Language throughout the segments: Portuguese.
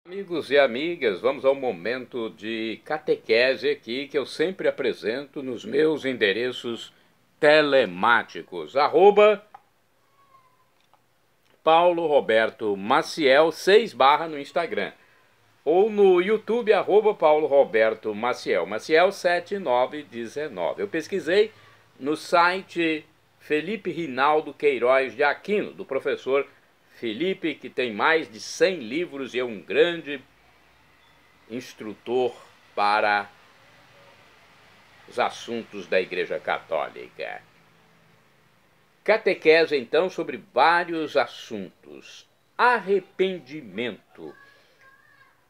Amigos e amigas, vamos ao momento de catequese aqui que eu sempre apresento nos meus endereços telemáticos. Paulo Roberto Maciel 6 no Instagram. Ou no YouTube, Paulo Roberto Maciel, Maciel 7919. Eu pesquisei no site Felipe Rinaldo Queiroz de Aquino, do professor Felipe, que tem mais de 100 livros e é um grande instrutor para os assuntos da Igreja Católica. Catequese, então, sobre vários assuntos. Arrependimento.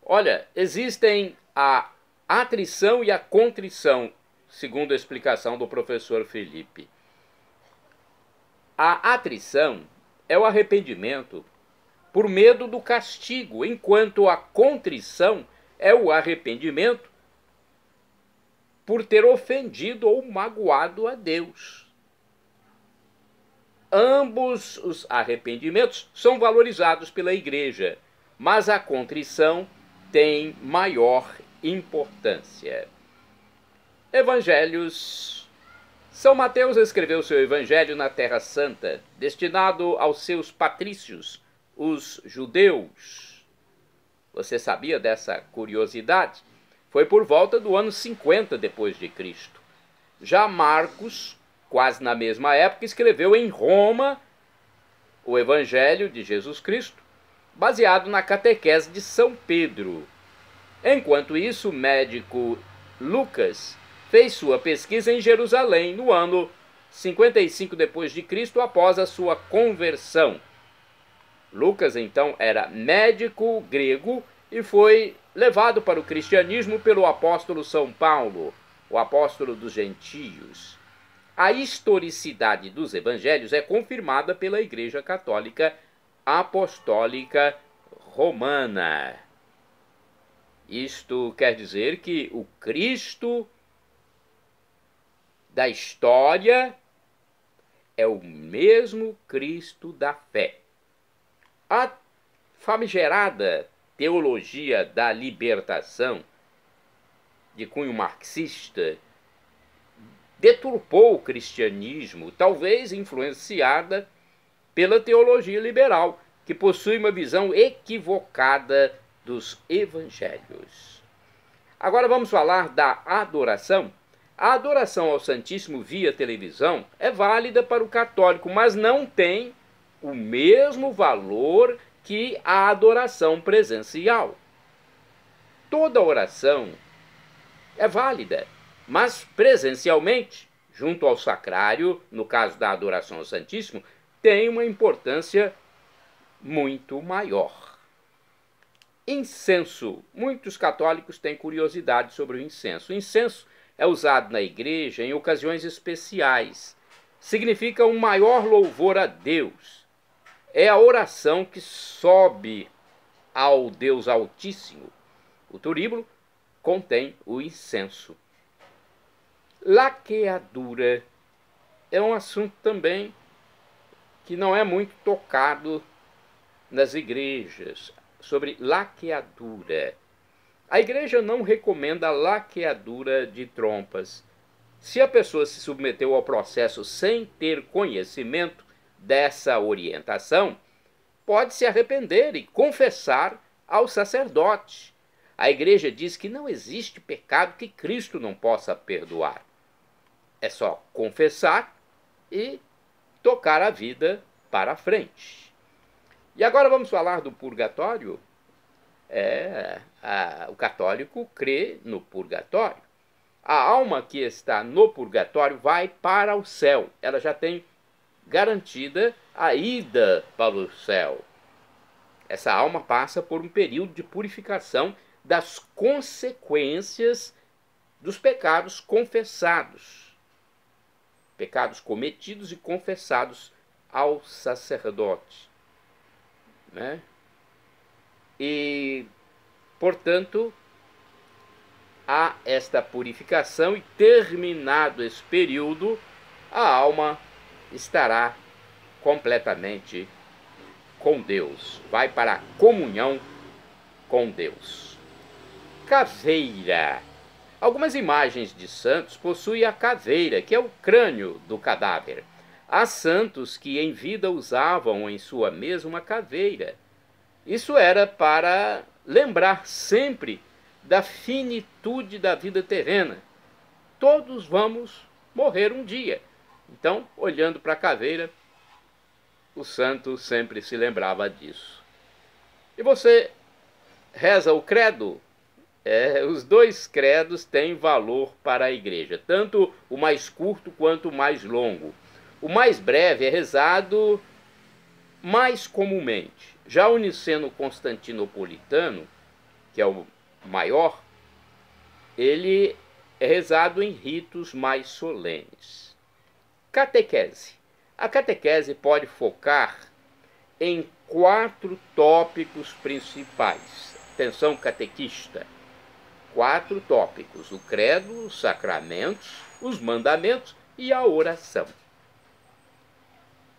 Olha, existem a atrição e a contrição, segundo a explicação do professor Felipe. A atrição é o arrependimento por medo do castigo, enquanto a contrição é o arrependimento por ter ofendido ou magoado a Deus. Ambos os arrependimentos são valorizados pela Igreja, mas a contrição tem maior importância. Evangelhos. São Mateus escreveu seu evangelho na Terra Santa, destinado aos seus patrícios, os judeus. Você sabia dessa curiosidade? Foi por volta do ano 50 depois de Cristo. Já Marcos, quase na mesma época, escreveu em Roma o evangelho de Jesus Cristo, baseado na catequese de São Pedro. Enquanto isso, o médico Lucas fez sua pesquisa em Jerusalém no ano 55 depois de Cristo, após a sua conversão. Lucas, então, era médico grego e foi levado para o cristianismo pelo apóstolo São Paulo, o apóstolo dos gentios. A historicidade dos evangelhos é confirmada pela Igreja Católica Apostólica Romana. Isto quer dizer que o Cristo da história é o mesmo Cristo da fé. A famigerada teologia da libertação, de cunho marxista, deturpou o cristianismo, talvez influenciada pela teologia liberal, que possui uma visão equivocada dos evangelhos. Agora vamos falar da adoração. A adoração ao Santíssimo via televisão é válida para o católico, mas não tem o mesmo valor que a adoração presencial. Toda oração é válida, mas presencialmente, junto ao sacrário, no caso da adoração ao Santíssimo, tem uma importância muito maior. Incenso. Muitos católicos têm curiosidade sobre o incenso. O incenso é usado na igreja em ocasiões especiais. Significa um maior louvor a Deus. É a oração que sobe ao Deus Altíssimo. O turíbulo contém o incenso. Laqueadura é um assunto também que não é muito tocado nas igrejas, sobre laqueadura. A igreja não recomenda a laqueadura de trompas. Se a pessoa se submeteu ao processo sem ter conhecimento dessa orientação, pode se arrepender e confessar ao sacerdote. A igreja diz que não existe pecado que Cristo não possa perdoar. É só confessar e tocar a vida para frente. E agora vamos falar do purgatório. O católico crê no purgatório. A alma que está no purgatório vai para o céu. Ela já tem garantida a ida para o céu. Essa alma passa por um período de purificação das consequências dos pecados confessados. Pecados cometidos e confessados ao sacerdote. Né? E, portanto, há esta purificação e, terminado esse período, a alma estará completamente com Deus. Vai para a comunhão com Deus. Caveira. Algumas imagens de santos possuem a caveira, que é o crânio do cadáver. Há santos que em vida usavam em sua mesa uma caveira. Isso era para lembrar sempre da finitude da vida terrena. Todos vamos morrer um dia. Então, olhando para a caveira, o santo sempre se lembrava disso. E você reza o credo? Os dois credos têm valor para a igreja, tanto o mais curto quanto o mais longo. O mais breve é rezado mais comumente. Já o niceno constantinopolitano, que é o maior, ele é rezado em ritos mais solenes. Catequese. A catequese pode focar em 4 tópicos principais. Atenção, catequista. 4 tópicos: o credo, os sacramentos, os mandamentos e a oração.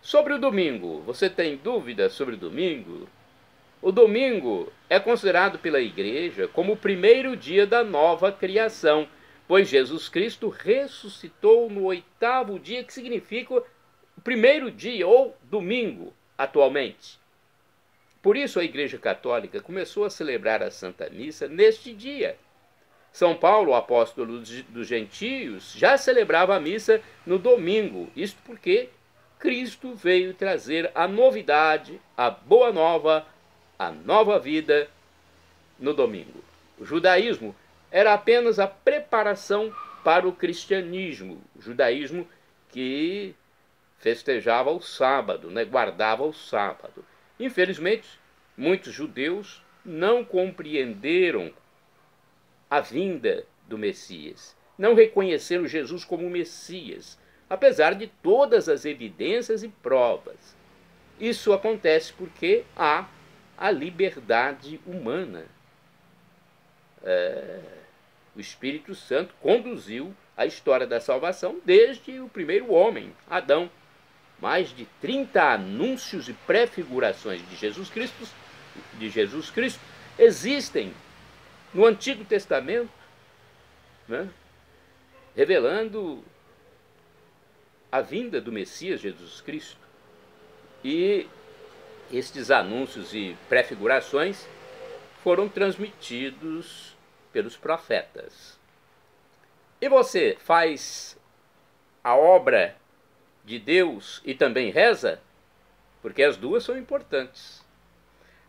Sobre o domingo, você tem dúvidas sobre o domingo? O domingo é considerado pela igreja como o primeiro dia da nova criação, pois Jesus Cristo ressuscitou no 8º dia, que significa o primeiro dia, ou domingo, atualmente. Por isso a Igreja Católica começou a celebrar a Santa Missa neste dia. São Paulo, o apóstolo dos gentios, já celebrava a missa no domingo, isto porque Cristo veio trazer a novidade, a boa nova, a nova vida no domingo. O judaísmo era apenas a preparação para o cristianismo, o judaísmo que festejava o sábado, guardava o sábado. Infelizmente, muitos judeus não compreenderam a vinda do Messias, não reconheceram Jesus como Messias, apesar de todas as evidências e provas. Isso acontece porque há a liberdade humana. O Espírito Santo conduziu a história da salvação desde o primeiro homem, Adão. Mais de 30 anúncios e prefigurações de Jesus Cristo existem no Antigo Testamento, revelando a vinda do Messias Jesus Cristo. E estes anúncios e prefigurações foram transmitidos pelos profetas. E você faz a obra de Deus e também reza? Porque as duas são importantes.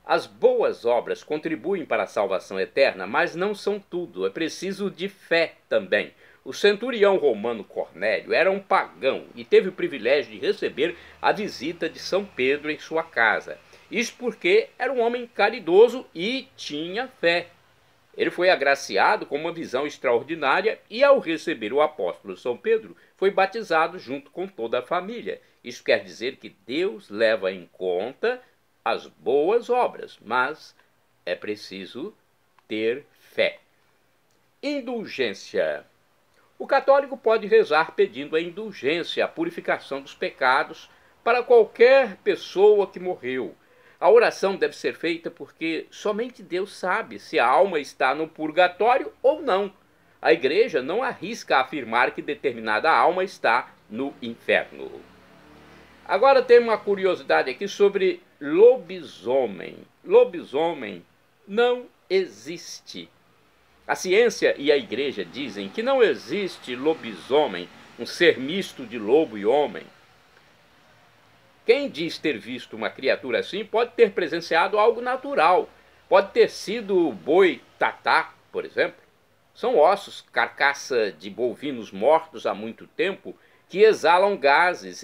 As boas obras contribuem para a salvação eterna, mas não são tudo. É preciso de fé também. O centurião romano Cornélio era um pagão e teve o privilégio de receber a visita de São Pedro em sua casa. Isso porque era um homem caridoso e tinha fé. Ele foi agraciado com uma visão extraordinária e, ao receber o apóstolo São Pedro, foi batizado junto com toda a família. Isso quer dizer que Deus leva em conta as boas obras, mas é preciso ter fé. Indulgência. O católico pode rezar pedindo a indulgência, a purificação dos pecados para qualquer pessoa que morreu. A oração deve ser feita porque somente Deus sabe se a alma está no purgatório ou não. A igreja não arrisca afirmar que determinada alma está no inferno. Agora tem uma curiosidade aqui sobre lobisomem. Lobisomem não existe. A ciência e a igreja dizem que não existe lobisomem, um ser misto de lobo e homem. Quem diz ter visto uma criatura assim pode ter presenciado algo natural. Pode ter sido o boi-tatá, por exemplo. São ossos, carcaça de bovinos mortos há muito tempo, que exalam gases.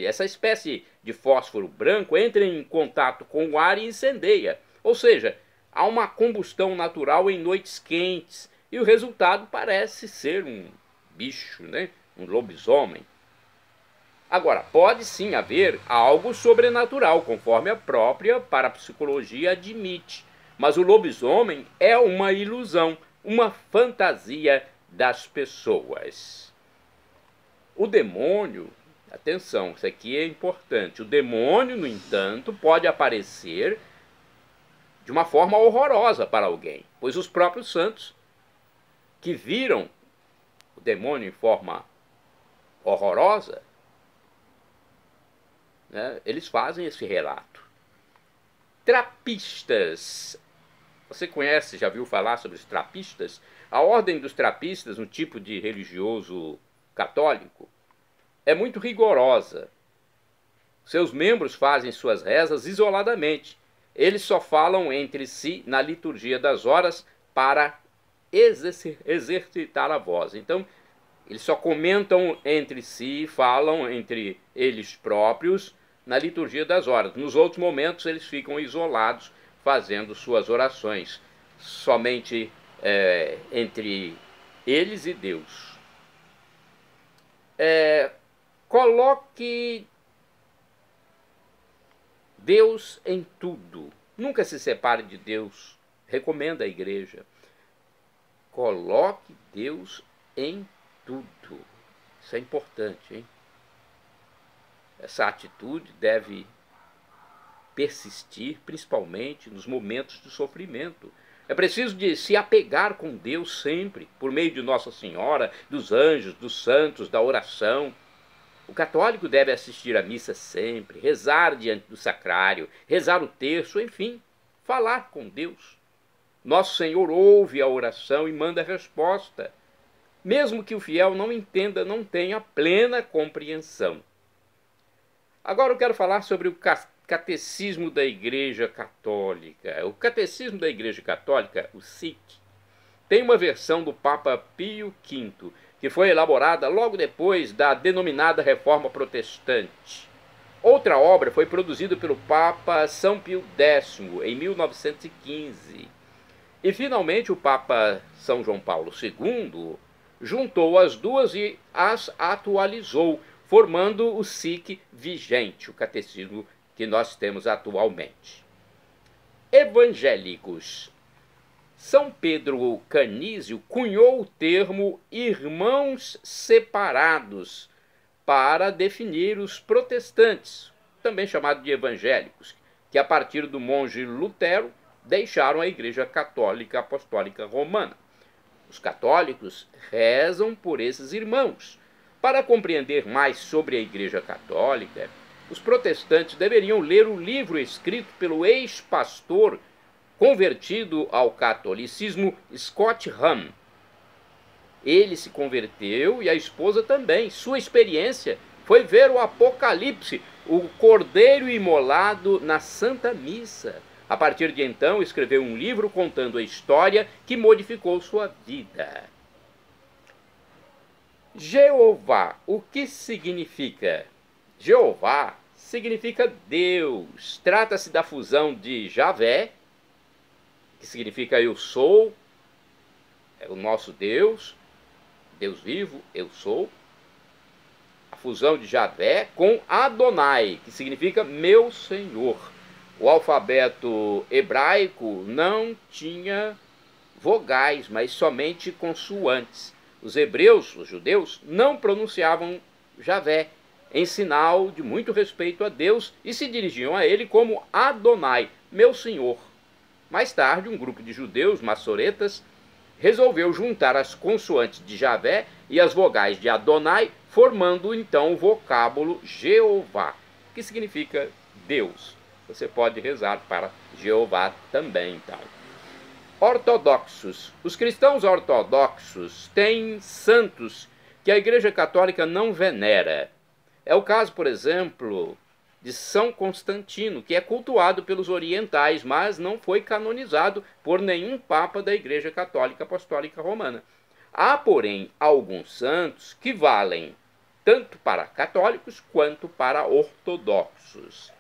Essa espécie de fósforo branco entra em contato com o ar e incendeia. Ou seja, há uma combustão natural em noites quentes e o resultado parece ser um bicho, um lobisomem. Agora, pode sim haver algo sobrenatural, conforme a própria parapsicologia admite. Mas o lobisomem é uma ilusão, uma fantasia das pessoas. O demônio, atenção, isso aqui é importante. O demônio, no entanto, pode aparecer de uma forma horrorosa para alguém, pois os próprios santos que viram o demônio em forma horrorosa, né, eles fazem esse relato. Trapistas. Você conhece, já viu falar sobre os trapistas? A ordem dos trapistas, um tipo de religioso católico, é muito rigorosa. Seus membros fazem suas rezas isoladamente. Eles só falam entre si na liturgia das horas para exercitar a voz. Então, eles só comentam entre si, falam entre eles próprios na liturgia das horas. Nos outros momentos, eles ficam isolados, fazendo suas orações, somente entre eles e Deus. Coloque Deus em tudo. Nunca se separe de Deus. Recomenda a igreja. Coloque Deus em tudo. Isso é importante, hein? Essa atitude deve persistir, principalmente nos momentos de sofrimento. É preciso de se apegar com Deus sempre, por meio de Nossa Senhora, dos anjos, dos santos, da oração. O católico deve assistir à missa sempre, rezar diante do sacrário, rezar o terço, enfim, falar com Deus. Nosso Senhor ouve a oração e manda a resposta, mesmo que o fiel não entenda, não tenha plena compreensão. Agora eu quero falar sobre o Catecismo da Igreja Católica. O Catecismo da Igreja Católica, o SIC, tem uma versão do Papa Pio V, que foi elaborada logo depois da denominada Reforma Protestante. Outra obra foi produzida pelo Papa São Pio X, em 1915. E, finalmente, o Papa São João Paulo II juntou as duas e as atualizou, formando o SIC vigente, o catecismo que nós temos atualmente. Evangélicos. São Pedro Canísio cunhou o termo irmãos separados para definir os protestantes, também chamados de evangélicos, que a partir do monge Lutero deixaram a Igreja Católica Apostólica Romana. Os católicos rezam por esses irmãos. Para compreender mais sobre a Igreja Católica, os protestantes deveriam ler o livro escrito pelo ex-pastor convertido ao catolicismo Scott Hahn. Ele se converteu e a esposa também. Sua experiência foi ver o Apocalipse, o Cordeiro imolado na Santa Missa. A partir de então, escreveu um livro contando a história que modificou sua vida. Jeová, o que significa? Jeová significa Deus. Trata-se da fusão de Javé, que significa eu sou, é o nosso Deus, Deus vivo, eu sou. A fusão de Javé com Adonai, que significa meu Senhor. O alfabeto hebraico não tinha vogais, mas somente consoantes. Os hebreus, os judeus, não pronunciavam Javé, em sinal de muito respeito a Deus, e se dirigiam a ele como Adonai, meu Senhor. Mais tarde, um grupo de judeus maçoretas resolveu juntar as consoantes de Javé e as vogais de Adonai, formando então o vocábulo Jeová, que significa Deus. Você pode rezar para Jeová também, então. Ortodoxos. Os cristãos ortodoxos têm santos que a Igreja Católica não venera. É o caso, por exemplo, de São Constantino, que é cultuado pelos orientais, mas não foi canonizado por nenhum papa da Igreja Católica Apostólica Romana. Há, porém, alguns santos que valem tanto para católicos quanto para ortodoxos.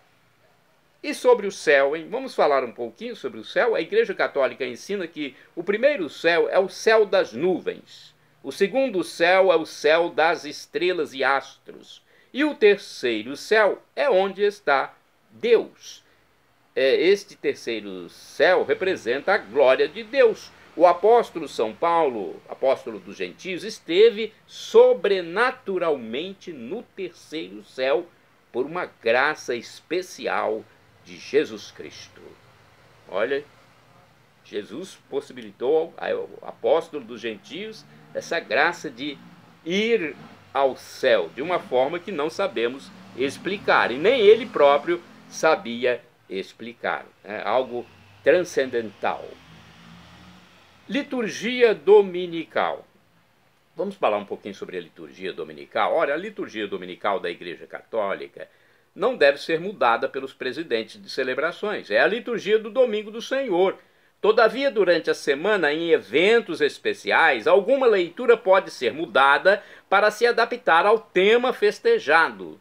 E sobre o céu, hein? Vamos falar um pouquinho sobre o céu? A Igreja Católica ensina que o primeiro céu é o céu das nuvens. O segundo céu é o céu das estrelas e astros. E o terceiro céu é onde está Deus. Este terceiro céu representa a glória de Deus. O apóstolo São Paulo, apóstolo dos gentios, esteve sobrenaturalmente no terceiro céu por uma graça especial de Jesus Cristo. Olha, Jesus possibilitou ao apóstolo dos gentios essa graça de ir ao céu de uma forma que não sabemos explicar, e nem ele próprio sabia explicar. É algo transcendental. Liturgia dominical. Vamos falar um pouquinho sobre a liturgia dominical. Olha, a liturgia dominical da Igreja Católica não deve ser mudada pelos presidentes de celebrações. É a liturgia do Domingo do Senhor. Todavia, durante a semana, em eventos especiais, alguma leitura pode ser mudada para se adaptar ao tema festejado.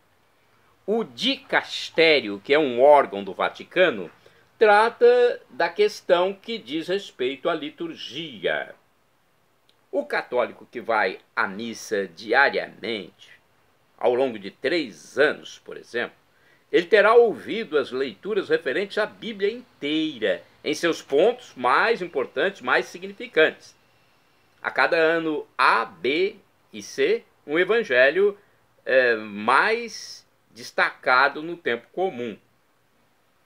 O dicastério, que é um órgão do Vaticano, trata da questão que diz respeito à liturgia. O católico que vai à missa diariamente, ao longo de 3 anos, por exemplo, ele terá ouvido as leituras referentes à Bíblia inteira, em seus pontos mais importantes, mais significantes. A cada ano A, B e C, um evangelho mais destacado no tempo comum.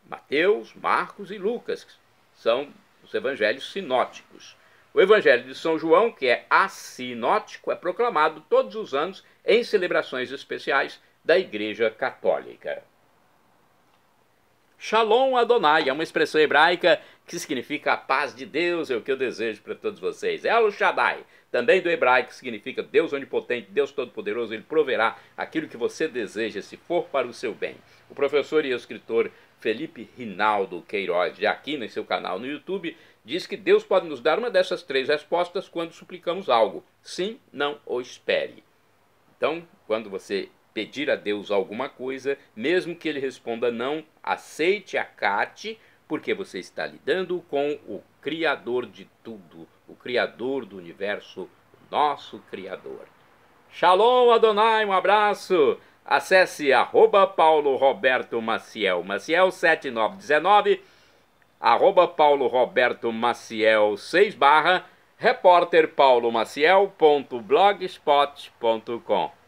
Mateus, Marcos e Lucas são os evangelhos sinóticos. O evangelho de São João, que é assinótico, é proclamado todos os anos em celebrações especiais da Igreja Católica. Shalom Adonai é uma expressão hebraica que significa a paz de Deus, é o que eu desejo para todos vocês. El Shaddai, também do hebraico, significa Deus onipotente, Deus todo-poderoso, ele proverá aquilo que você deseja, se for para o seu bem. O professor e escritor Felipe Rinaldo Queiroz de Aquino, em seu canal no YouTube, diz que Deus pode nos dar uma dessas 3 respostas quando suplicamos algo. Sim, não ou espere. Então, quando você pedir a Deus alguma coisa, mesmo que ele responda não, aceite, acate, porque você está lidando com o Criador de tudo, o Criador do universo, o nosso Criador. Shalom Adonai, um abraço! Acesse @PauloRobertoMaciel, Maciel 7919, @PauloRobertoMaciel 6/, repórterpaulomaciel.blogspot.com.